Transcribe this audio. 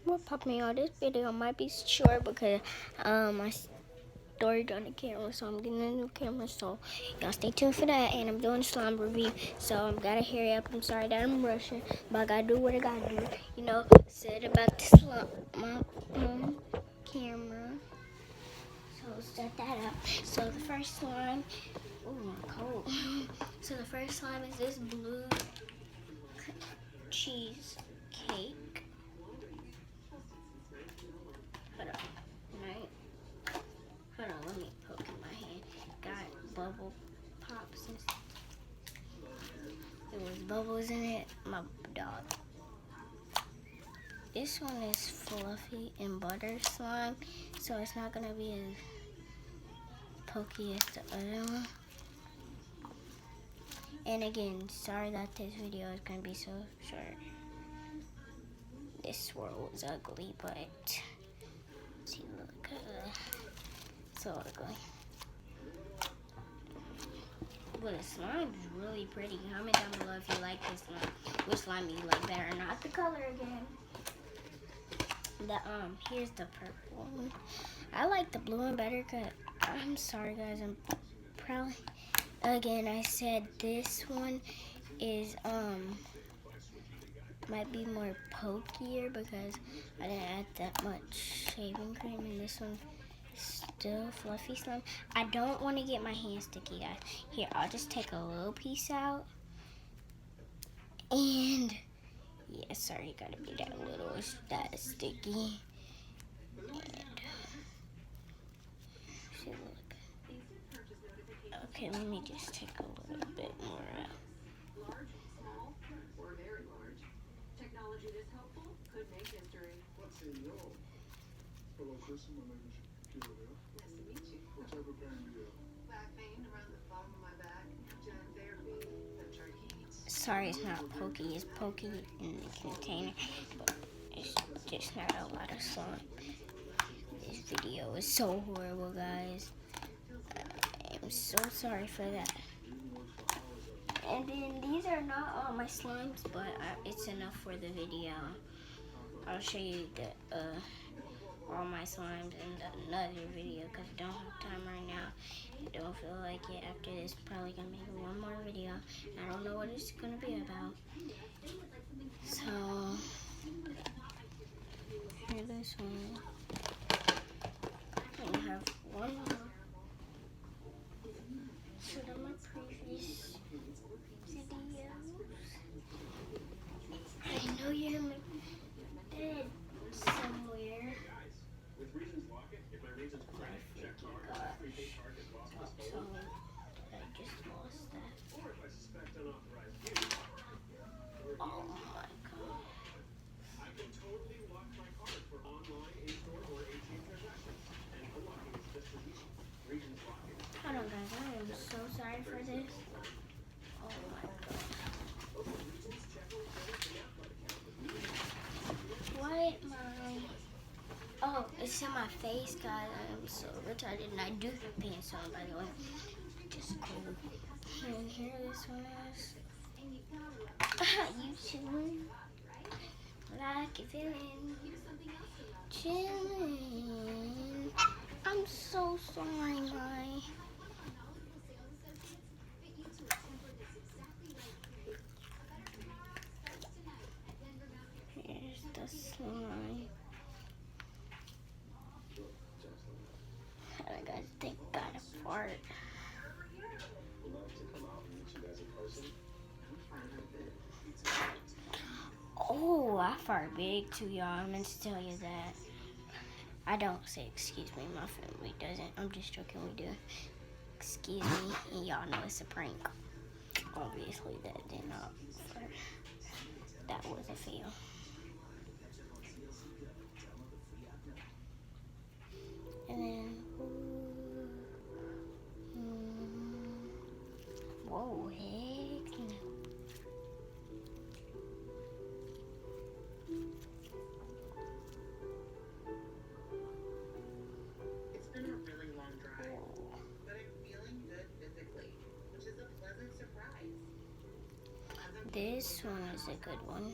We're popping on this video might be short because I started on the camera, so I'm getting a new camera, so y'all stay tuned for that. And I'm doing a slime review, so I'm gotta hurry up. I'm sorry that I'm rushing, but I gotta do what I gotta do. You know, said about the slime camera. So start that up. So the first slime, oh I'm cold. So the first slime is this blue cheese cake. Hold on, right? Hold on, let me poke in my hand. Got bubble pops and stuff. There was bubbles in it. My dog. This one is fluffy and butter slime, so it's not gonna be as pokey as the other one. And again, sorry that this video is gonna be so short. This swirl was ugly, but see, look, so ugly. But the slime is really pretty. Comment down below if you like this slime. Which slime you like better? Not the color again. Here's the purple one. I like the blue one better because I'm sorry guys, I'm probably again I said this one is might be more pokier because I didn't add that much shaving cream, and this one still fluffy slime. I don't want to get my hands sticky, guys. Here, I'll just take a little piece out. And yeah, sorry, gotta be that little, it's that sticky. And see, look. Okay, let me just take a little bit more out. Large, small, or very large. Technology this helpful could make history. What's in your? Hello, Kristen. My name is Kira. Nice to meet you. What type of pain do you have? Back pain around the bottom of my back, gym therapy, ventriculitis. Sorry, it's not pokey. It's pokey in the container, but it's just not a lot of slime. This video is so horrible, guys. I'm so sorry for that. And then these are not all my slimes, but it's enough for the video. I'll show you the all my slimes in another video because I don't have time right now. I don't feel like it. After this, probably gonna make one more video. I don't know what it's gonna be about. So here, this one. I have one more. So on my previous videos, I know you're in my bed somewhere. So I just lost that. Oh my god. Hold on guys, I am so sorry for this. Oh my god. What my... Oh, it's in my face, guys. I am so retarded, and I do have pants on, by the way. Just cool. And here this one is. You chillin'? Like you feeling? Chillin'. I'm so sorry, guys. Here's the slime. I got thank God a fart. Oh, I fart big too, y'all. I meant to tell you that. I don't say excuse me, my family doesn't. I'm just joking, we do. Excuse me, and y'all know it's a prank. Obviously, that did not fart. That was a fail. And then, whoa, heck no. It's been a really long drive, but I'm feeling good physically, which is a pleasant surprise. This one is a good one.